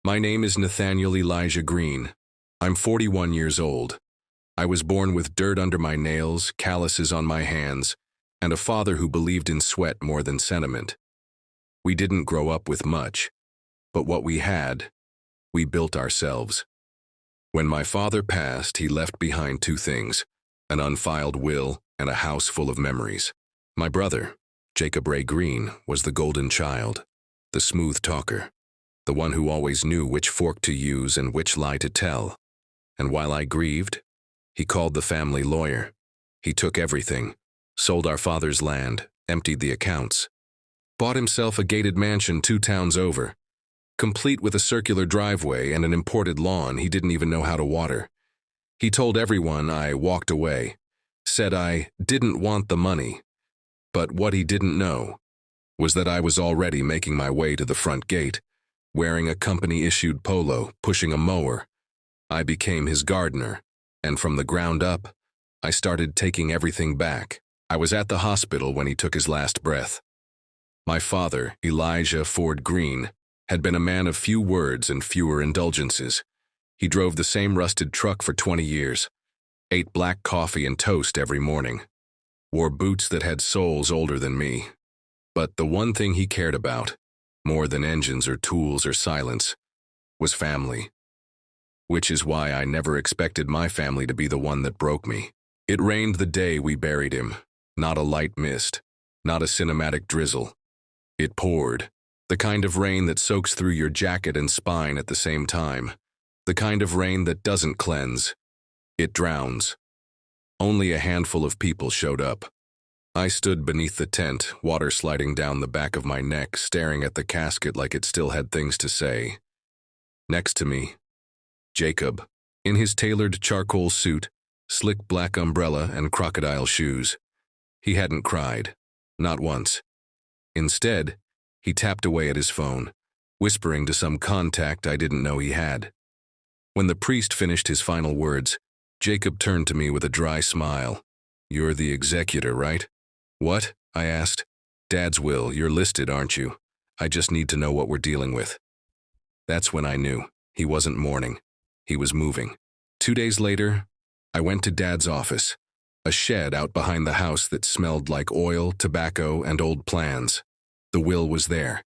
My name is Nathaniel Elijah Greene. I'm 41 years old. I was born with dirt under my nails, calluses on my hands, and a father who believed in sweat more than sentiment. We didn't grow up with much, but what we had, we built ourselves. When my father passed, he left behind two things: an unfiled will and a house full of memories. My brother, Jacob Ray Greene, was the golden child, the smooth talker, the one who always knew which fork to use and which lie to tell. And while I grieved, he called the family lawyer. He took everything, sold our father's land, emptied the accounts, bought himself a gated mansion 2 towns over, complete with a circular driveway and an imported lawn he didn't even know how to water. He told everyone I walked away, said I didn't want the money. But what he didn't know was that I was already making my way to the front gate, wearing a company-issued polo, pushing a mower. I became his gardener, and from the ground up, I started taking everything back. I was at the hospital when he took his last breath. My father, Elijah Ford Greene, had been a man of few words and fewer indulgences. He drove the same rusted truck for 20 years, ate black coffee and toast every morning, wore boots that had soles older than me. But the one thing he cared about, more than engines or tools or silence, was family. Which is why I never expected my family to be the one that broke me. It rained the day we buried him, not a light mist, not a cinematic drizzle. It poured, the kind of rain that soaks through your jacket and spine at the same time, the kind of rain that doesn't cleanse, it drowns. Only a handful of people showed up. I stood beneath the tent, water sliding down the back of my neck, staring at the casket like it still had things to say. Next to me, Jacob, in his tailored charcoal suit, slick black umbrella, and crocodile shoes. He hadn't cried, not once. Instead, he tapped away at his phone, whispering to some contact I didn't know he had. When the priest finished his final words, Jacob turned to me with a dry smile. "You're the executor, right?" "What?" I asked. "Dad's will. You're listed, aren't you? I just need to know what we're dealing with." That's when I knew. He wasn't mourning. He was moving. 2 days later, I went to Dad's office, a shed out behind the house that smelled like oil, tobacco, and old plans. The will was there,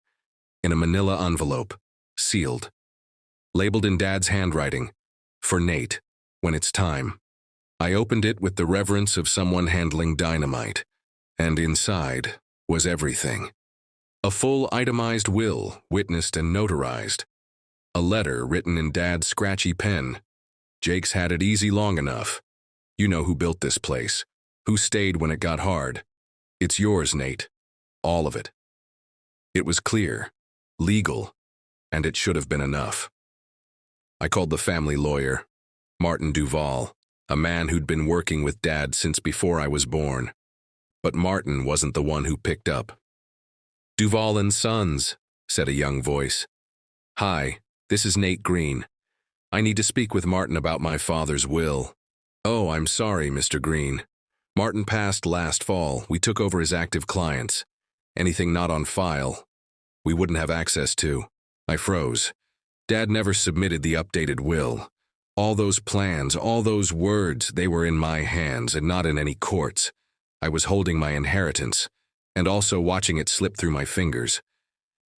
in a manila envelope, sealed, labeled in Dad's handwriting, "For Nate, when it's time." I opened it with the reverence of someone handling dynamite, and inside was everything. A full itemized will, witnessed and notarized. A letter written in Dad's scratchy pen. "Jake's had it easy long enough. You know who built this place, who stayed when it got hard. It's yours, Nate. All of it." It was clear, legal, and it should have been enough. I called the family lawyer, Martin Duval, a man who'd been working with Dad since before I was born. But Martin wasn't the one who picked up. "Duval and Sons," said a young voice. "Hi, this is Nate Greene. I need to speak with Martin about my father's will." "Oh, I'm sorry, Mr. Greene. Martin passed last fall. We took over his active clients. Anything not on file, we wouldn't have access to." I froze. Dad never submitted the updated will. All those plans, all those words, they were in my hands and not in any courts. I was holding my inheritance, and also watching it slip through my fingers.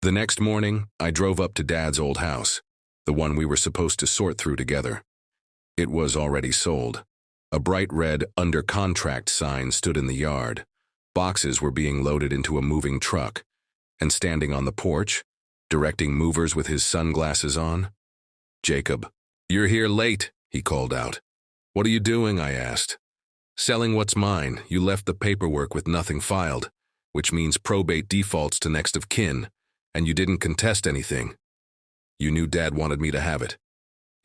The next morning, I drove up to Dad's old house, the one we were supposed to sort through together. It was already sold. A bright red "under contract" sign stood in the yard. Boxes were being loaded into a moving truck, and standing on the porch, directing movers with his sunglasses on, Jacob. "You're here late," he called out. "What are you doing?" I asked. "Selling what's mine. You left the paperwork with nothing filed, which means probate defaults to next of kin, and you didn't contest anything. You knew Dad wanted me to have it."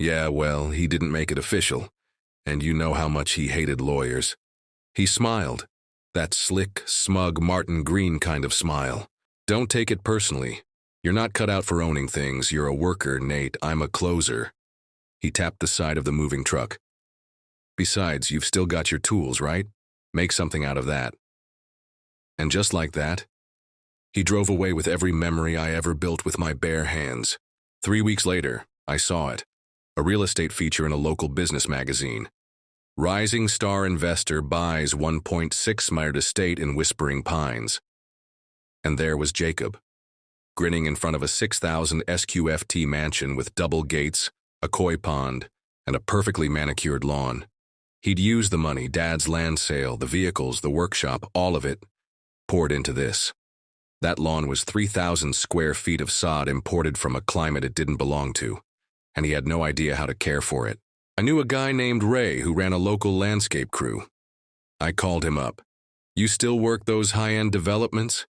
"Yeah, well, he didn't make it official, and you know how much he hated lawyers." He smiled, that slick, smug Martin Greene kind of smile. "Don't take it personally. You're not cut out for owning things. You're a worker, Nate. I'm a closer." He tapped the side of the moving truck. "Besides, you've still got your tools, right? Make something out of that." And just like that, he drove away with every memory I ever built with my bare hands. 3 weeks later, I saw it. A real estate feature in a local business magazine. Rising star investor buys 1.6-mired estate in Whispering Pines. And there was Jacob, grinning in front of a 6,000 SQFT mansion with double gates, a koi pond, and a perfectly manicured lawn. He'd used the money, Dad's land sale, the vehicles, the workshop, all of it, poured into this. That lawn was 3,000 square feet of sod imported from a climate it didn't belong to, and he had no idea how to care for it. I knew a guy named Ray who ran a local landscape crew. I called him up. "You still work those high-end developments?"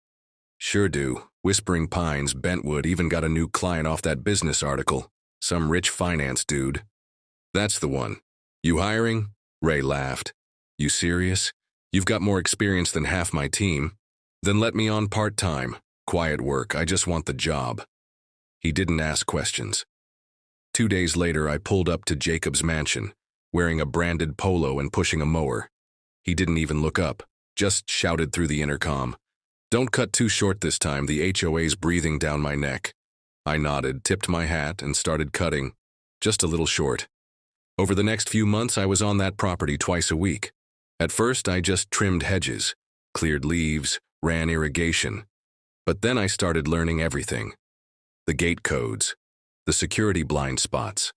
"Sure do. Whispering Pines, Bentwood even got a new client off that business article. Some rich finance dude." "That's the one. You hiring?" Ray laughed. "You serious? You've got more experience than half my team. Then let me on part-time. Quiet work, I just want the job." He didn't ask questions. 2 days later, I pulled up to Jacob's mansion, wearing a branded polo and pushing a mower. He didn't even look up, just shouted through the intercom, "Don't cut too short this time, the HOA's breathing down my neck." I nodded, tipped my hat, and started cutting, just a little short. Over the next few months, I was on that property twice a week. At first, I just trimmed hedges, cleared leaves, ran irrigation. But then I started learning everything. The gate codes, the security blind spots,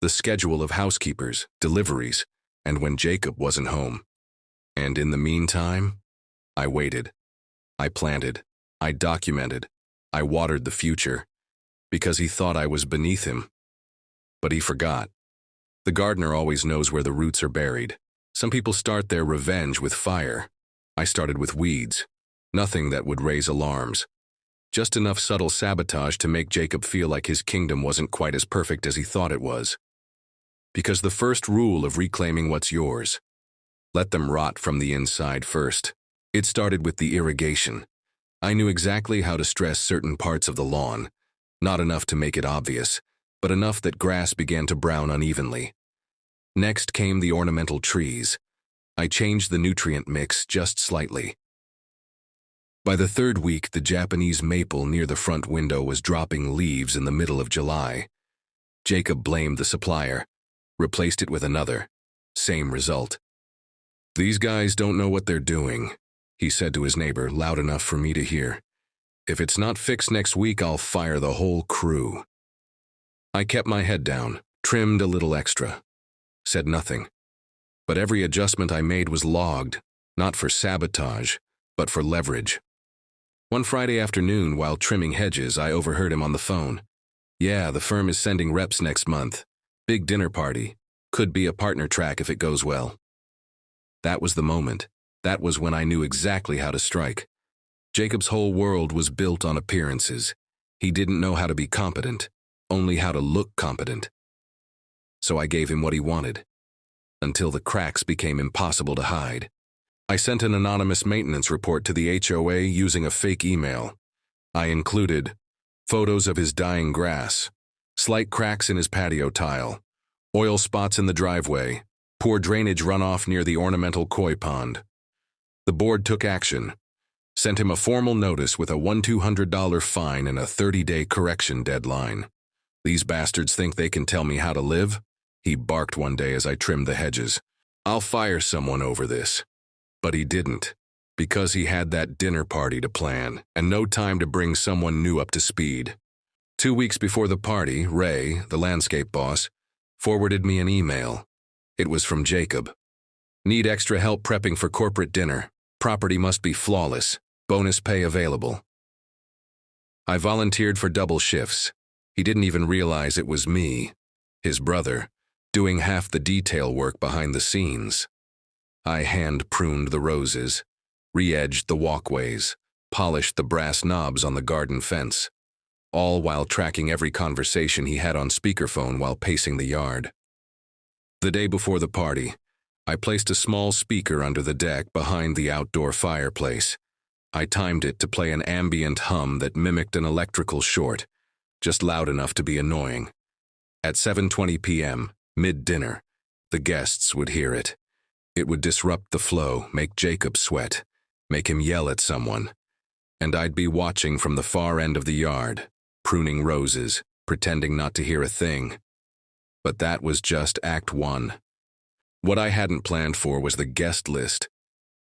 the schedule of housekeepers, deliveries, and when Jacob wasn't home. And in the meantime, I waited. I planted. I documented. I watered the future, because he thought I was beneath him. But he forgot. The gardener always knows where the roots are buried. Some people start their revenge with fire. I started with weeds. Nothing that would raise alarms. Just enough subtle sabotage to make Jacob feel like his kingdom wasn't quite as perfect as he thought it was. Because the first rule of reclaiming what's yours: let them rot from the inside first. It started with the irrigation. I knew exactly how to stress certain parts of the lawn, not enough to make it obvious, but enough that grass began to brown unevenly. Next came the ornamental trees. I changed the nutrient mix just slightly. By the third week, the Japanese maple near the front window was dropping leaves in the middle of July. Jacob blamed the supplier, replaced it with another. Same result. "These guys don't know what they're doing," he said to his neighbor, loud enough for me to hear. "If it's not fixed next week, I'll fire the whole crew." I kept my head down, trimmed a little extra, said nothing. But every adjustment I made was logged, not for sabotage, but for leverage. One Friday afternoon, while trimming hedges, I overheard him on the phone. "Yeah, the firm is sending reps next month. Big dinner party. Could be a partner track if it goes well." That was the moment. That was when I knew exactly how to strike. Jacob's whole world was built on appearances. He didn't know how to be competent, only how to look competent. So I gave him what he wanted, until the cracks became impossible to hide. I sent an anonymous maintenance report to the HOA using a fake email. I included photos of his dying grass, slight cracks in his patio tile, oil spots in the driveway, poor drainage runoff near the ornamental koi pond. The board took action, sent him a formal notice with a $1,200 fine and a 30-day correction deadline. "These bastards think they can tell me how to live?" he barked one day as I trimmed the hedges. "I'll fire someone over this." But he didn't, because he had that dinner party to plan and no time to bring someone new up to speed. 2 weeks before the party, Ray, the landscape boss, forwarded me an email. It was from Jacob. "Need extra help prepping for corporate dinner. Property must be flawless. Bonus pay available." I volunteered for double shifts. He didn't even realize it was me, his brother, doing half the detail work behind the scenes. I hand-pruned the roses, re-edged the walkways, polished the brass knobs on the garden fence, all while tracking every conversation he had on speakerphone while pacing the yard. The day before the party, I placed a small speaker under the deck behind the outdoor fireplace. I timed it to play an ambient hum that mimicked an electrical short, just loud enough to be annoying. At 7:20 p.m., mid-dinner, the guests would hear it. It would disrupt the flow, make Jacob sweat, make him yell at someone. And I'd be watching from the far end of the yard, pruning roses, pretending not to hear a thing. But that was just Act 1. What I hadn't planned for was the guest list,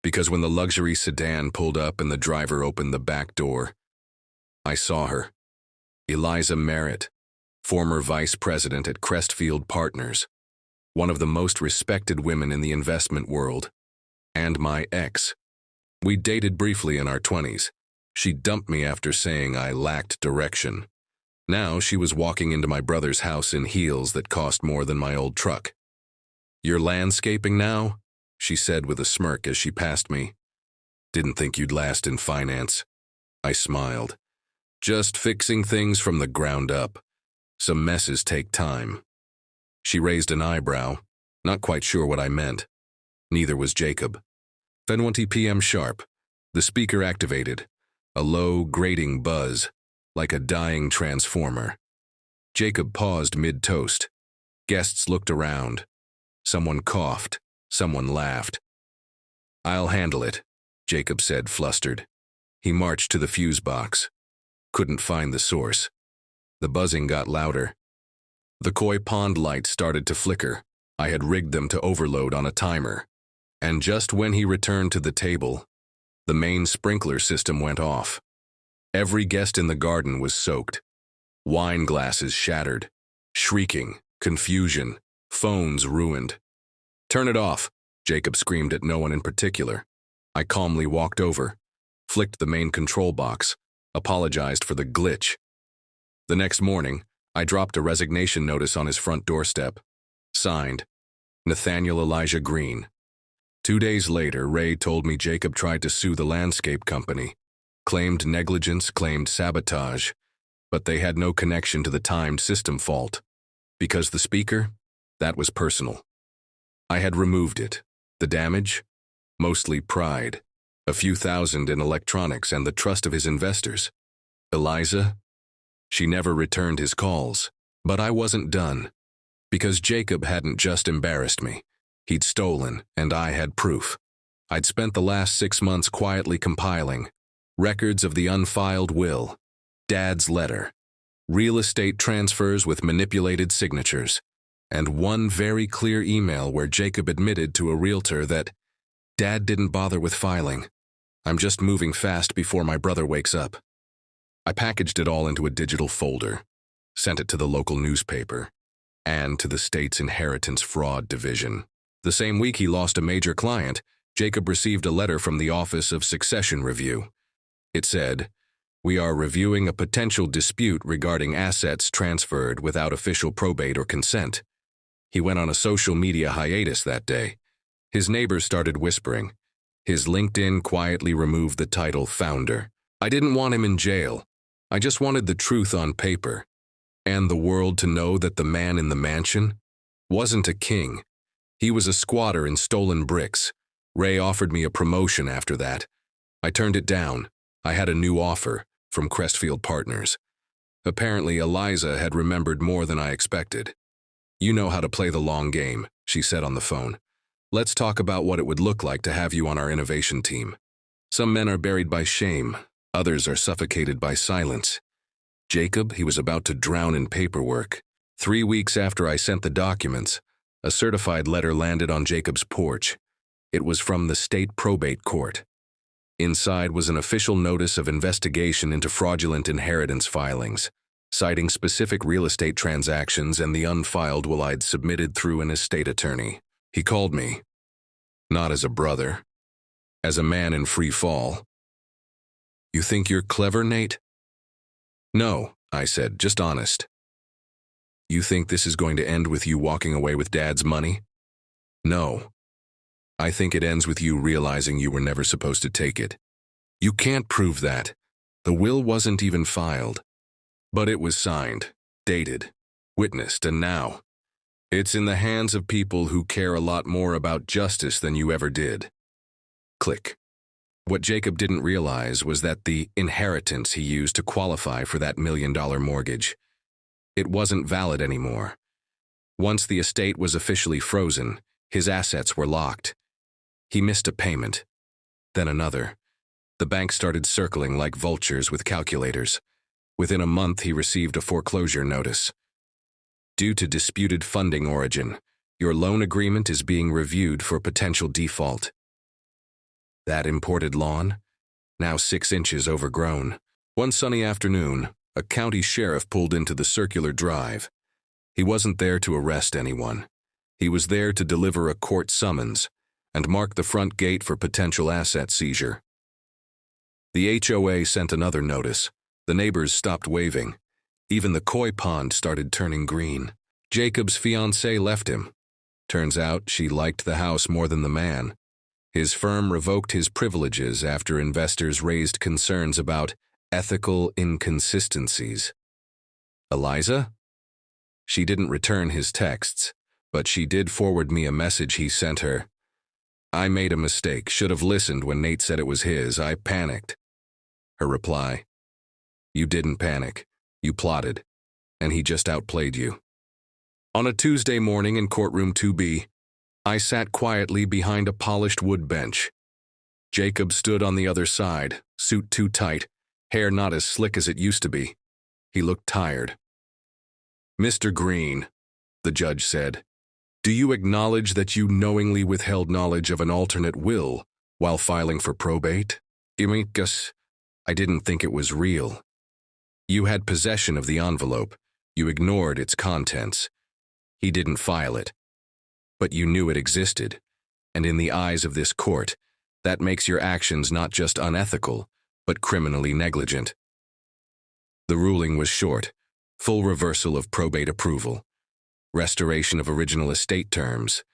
because when the luxury sedan pulled up and the driver opened the back door, I saw her. Eliza Merritt, former vice president at Crestfield Partners, one of the most respected women in the investment world, and my ex. We dated briefly in our 20s. She dumped me after saying I lacked direction. Now she was walking into my brother's house in heels that cost more than my old truck. "You're landscaping now?" she said with a smirk as she passed me. "Didn't think you'd last in finance." I smiled. "Just fixing things from the ground up. Some messes take time." She raised an eyebrow, not quite sure what I meant. Neither was Jacob. 10:20 p.m. sharp. The speaker activated. A low, grating buzz, like a dying transformer. Jacob paused mid-toast. Guests looked around. Someone coughed. Someone laughed. "I'll handle it," Jacob said, flustered. He marched to the fuse box. Couldn't find the source. The buzzing got louder. The koi pond lights started to flicker. I had rigged them to overload on a timer. And just when he returned to the table, the main sprinkler system went off. Every guest in the garden was soaked. Wine glasses shattered. Shrieking, confusion, phones ruined. "Turn it off," Jacob screamed at no one in particular. I calmly walked over, flicked the main control box, apologized for the glitch. The next morning, I dropped a resignation notice on his front doorstep. Signed, Nathaniel Elijah Greene. 2 days later, Ray told me Jacob tried to sue the landscape company, claimed negligence, claimed sabotage, but they had no connection to the timed system fault. Because the speaker, that was personal. I had removed it. The damage? Mostly pride. A few thousand in electronics and the trust of his investors. Eliza? She never returned his calls. But I wasn't done. Because Jacob hadn't just embarrassed me. He'd stolen, and I had proof. I'd spent the last 6 months quietly compiling records of the unfiled will, Dad's letter, real estate transfers with manipulated signatures, and one very clear email where Jacob admitted to a realtor that Dad didn't bother with filing. "I'm just moving fast before my brother wakes up." I packaged it all into a digital folder, sent it to the local newspaper, and to the state's inheritance fraud division. The same week he lost a major client, Jacob received a letter from the Office of Succession Review. It said, "We are reviewing a potential dispute regarding assets transferred without official probate or consent." He went on a social media hiatus that day. His neighbors started whispering. His LinkedIn quietly removed the title founder. I didn't want him in jail. I just wanted the truth on paper. And the world to know that the man in the mansion wasn't a king. He was a squatter in stolen bricks. Ray offered me a promotion after that. I turned it down. I had a new offer from Crestfield Partners. Apparently, Eliza had remembered more than I expected. "You know how to play the long game," she said on the phone. "Let's talk about what it would look like to have you on our innovation team. Some men are buried by shame. Others are suffocated by silence. Jacob, he was about to drown in paperwork. 3 weeks after I sent the documents, a certified letter landed on Jacob's porch. It was from the state probate court. Inside was an official notice of investigation into fraudulent inheritance filings, citing specific real estate transactions and the unfiled will I'd submitted through an estate attorney. He called me, not as a brother, as a man in free fall. "You think you're clever, Nate?" "No," I said, "just honest." "You think this is going to end with you walking away with Dad's money?" "No. I think it ends with you realizing you were never supposed to take it." "You can't prove that. The will wasn't even filed." "But it was signed, dated, witnessed, and now it's in the hands of people who care a lot more about justice than you ever did." Click. What Jacob didn't realize was that the inheritance he used to qualify for that $1 million mortgage, it wasn't valid anymore. Once the estate was officially frozen, his assets were locked. He missed a payment, then another. The bank started circling like vultures with calculators. Within a month, he received a foreclosure notice. Due to disputed funding origin, your loan agreement is being reviewed for potential default. That imported lawn? Now 6 inches overgrown. One sunny afternoon, a county sheriff pulled into the circular drive. He wasn't there to arrest anyone. He was there to deliver a court summons and mark the front gate for potential asset seizure. The HOA sent another notice. The neighbors stopped waving. Even the koi pond started turning green. Jacob's fiancée left him. Turns out she liked the house more than the man. His firm revoked his privileges after investors raised concerns about ethical inconsistencies. Eliza? She didn't return his texts, but she did forward me a message he sent her. I made a mistake, should have listened when Nate said it was his. I panicked. Her reply, you didn't panic. You plotted, and he just outplayed you. On a Tuesday morning in courtroom 2B, I sat quietly behind a polished wood bench. Jacob stood on the other side, suit too tight, hair not as slick as it used to be. He looked tired. Mr. Greene, the judge said, do you acknowledge that you knowingly withheld knowledge of an alternate will while filing for probate? Gus, I didn't think it was real. You had possession of the envelope. You ignored its contents. He didn't file it. But you knew it existed, and in the eyes of this court, that makes your actions not just unethical, but criminally negligent. The ruling was short: full reversal of probate approval, restoration of original estate terms,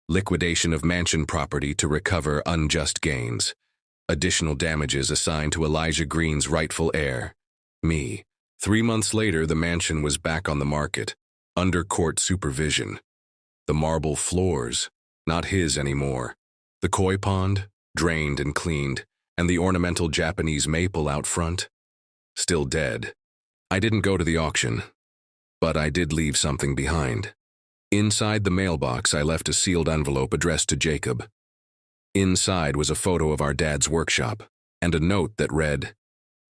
liquidation of mansion property to recover unjust gains, additional damages assigned to Elijah Greene's rightful heir, me. 3 months later, the mansion was back on the market, under court supervision. The marble floors, not his anymore. The koi pond, drained and cleaned, and the ornamental Japanese maple out front, still dead. I didn't go to the auction, but I did leave something behind. Inside the mailbox, I left a sealed envelope addressed to Jacob. Inside was a photo of our dad's workshop, and a note that read,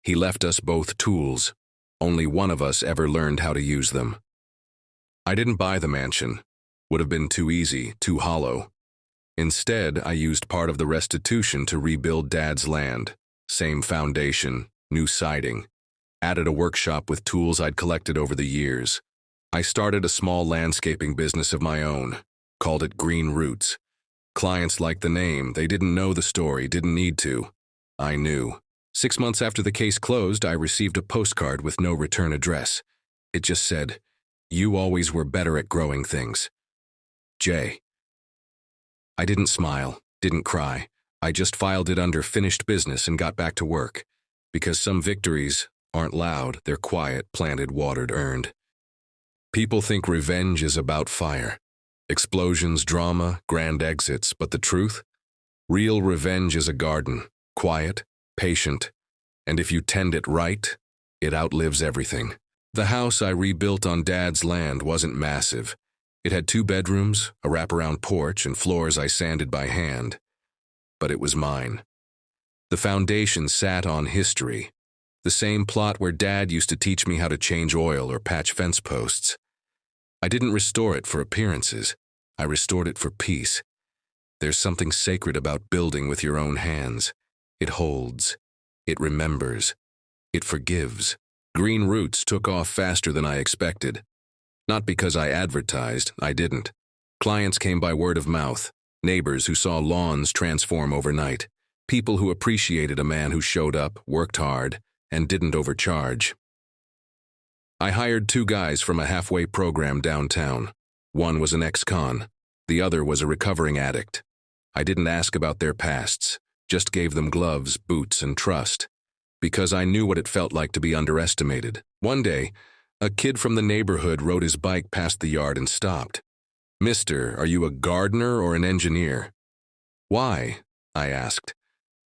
he left us both tools. Only one of us ever learned how to use them. I didn't buy the mansion. Would have been too easy, too hollow. Instead, I used part of the restitution to rebuild Dad's land. Same foundation, new siding. Added a workshop with tools I'd collected over the years. I started a small landscaping business of my own, called it Green Roots. Clients liked the name. They didn't know the story, didn't need to. I knew. 6 months after the case closed, I received a postcard with no return address. It just said, you always were better at growing things. J. I didn't smile, didn't cry. I just filed it under finished business and got back to work. Because some victories aren't loud, they're quiet, planted, watered, earned. People think revenge is about fire. Explosions, drama, grand exits, but the truth? Real revenge is a garden, quiet, patient, and if you tend it right, it outlives everything. The house I rebuilt on Dad's land wasn't massive. It had 2 bedrooms, a wraparound porch, and floors I sanded by hand. But it was mine. The foundation sat on history. The same plot where Dad used to teach me how to change oil or patch fence posts. I didn't restore it for appearances. I restored it for peace. There's something sacred about building with your own hands. It holds. It remembers. It forgives. Green Roots took off faster than I expected. Not because I advertised, I didn't. Clients came by word of mouth, neighbors who saw lawns transform overnight, people who appreciated a man who showed up, worked hard, and didn't overcharge. I hired 2 guys from a halfway program downtown. One was an ex-con, the other was a recovering addict. I didn't ask about their pasts, just gave them gloves, boots, and trust. Because I knew what it felt like to be underestimated. One day, a kid from the neighborhood rode his bike past the yard and stopped. Mister, are you a gardener or an engineer? Why? I asked.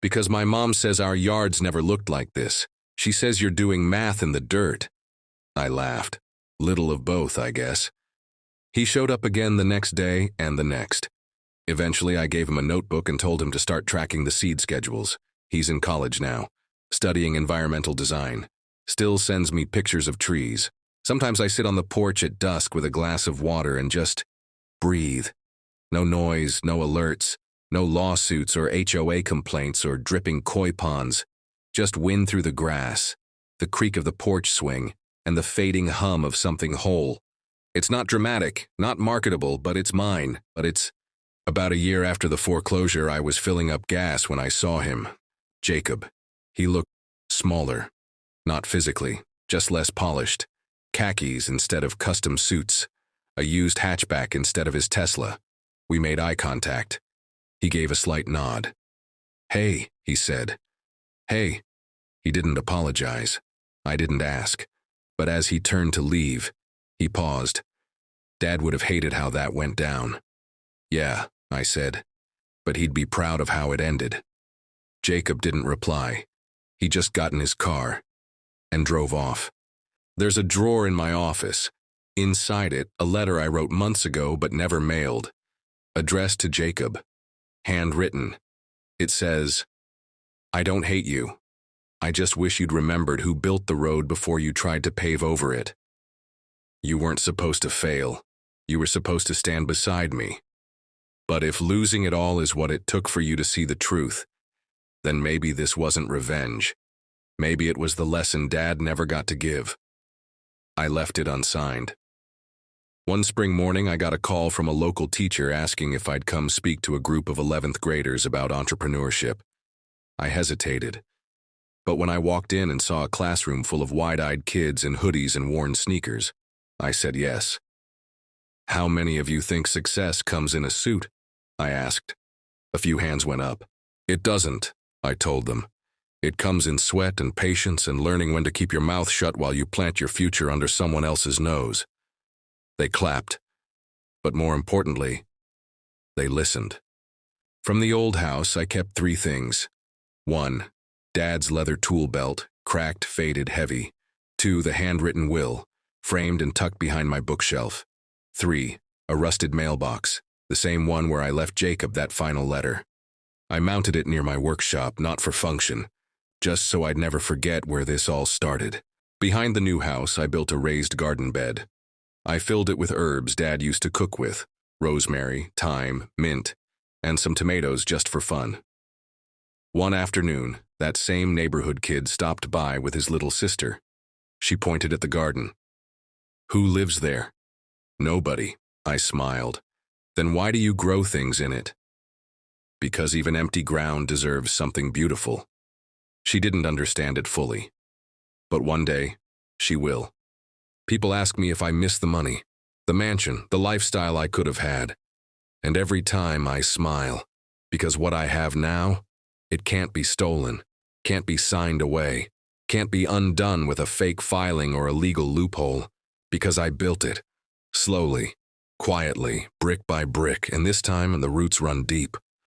Because my mom says our yards never looked like this. She says you're doing math in the dirt. I laughed. Little of both, I guess. He showed up again the next day and the next. Eventually, I gave him a notebook and told him to start tracking the seed schedules. He's in college now, studying environmental design. Still sends me pictures of trees. Sometimes I sit on the porch at dusk with a glass of water and just breathe. No noise, no alerts, no lawsuits or HOA complaints or dripping koi ponds. Just wind through the grass, the creak of the porch swing, and the fading hum of something whole. It's not dramatic, not marketable, but it's mine. About a year after the foreclosure, I was filling up gas when I saw him. Jacob. He looked smaller. Not physically, just less polished. Khakis instead of custom suits. A used hatchback instead of his Tesla. We made eye contact. He gave a slight nod. "Hey," he said. "Hey." He didn't apologize. I didn't ask. But as he turned to leave, he paused. Dad would have hated how that went down. "Yeah," I said. "But he'd be proud of how it ended." Jacob didn't reply. He just got in his car and drove off. There's a drawer in my office. Inside it, a letter I wrote months ago but never mailed. Addressed to Jacob. Handwritten. It says, "I don't hate you. I just wish you'd remembered who built the road before you tried to pave over it. You weren't supposed to fail. You were supposed to stand beside me. But if losing it all is what it took for you to see the truth, then maybe this wasn't revenge. Maybe it was the lesson Dad never got to give." I left it unsigned. One spring morning, I got a call from a local teacher asking if I'd come speak to a group of 11th graders about entrepreneurship. I hesitated. But when I walked in and saw a classroom full of wide-eyed kids in hoodies and worn sneakers, I said yes. "How many of you think success comes in a suit?" I asked. A few hands went up. "It doesn't," I told them. "It comes in sweat and patience and learning when to keep your mouth shut while you plant your future under someone else's nose." They clapped. But more importantly, they listened. From the old house, I kept 3 things. 1, Dad's leather tool belt, cracked, faded, heavy. 2, the handwritten will, framed and tucked behind my bookshelf. 3, a rusted mailbox, the same one where I left Jacob that final letter. I mounted it near my workshop, not for function, just so I'd never forget where this all started. Behind the new house, I built a raised garden bed. I filled it with herbs Dad used to cook with, rosemary, thyme, mint, and some tomatoes just for fun. One afternoon, that same neighborhood kid stopped by with his little sister. She pointed at the garden. "Who lives there?" "Nobody," I smiled. "Then why do you grow things in it?" "Because even empty ground deserves something beautiful." She didn't understand it fully. But one day, she will. People ask me if I miss the money, the mansion, the lifestyle I could have had. And every time I smile, because what I have now, it can't be stolen, can't be signed away, can't be undone with a fake filing or a legal loophole, because I built it, slowly, quietly, brick by brick, and this time the roots run deep.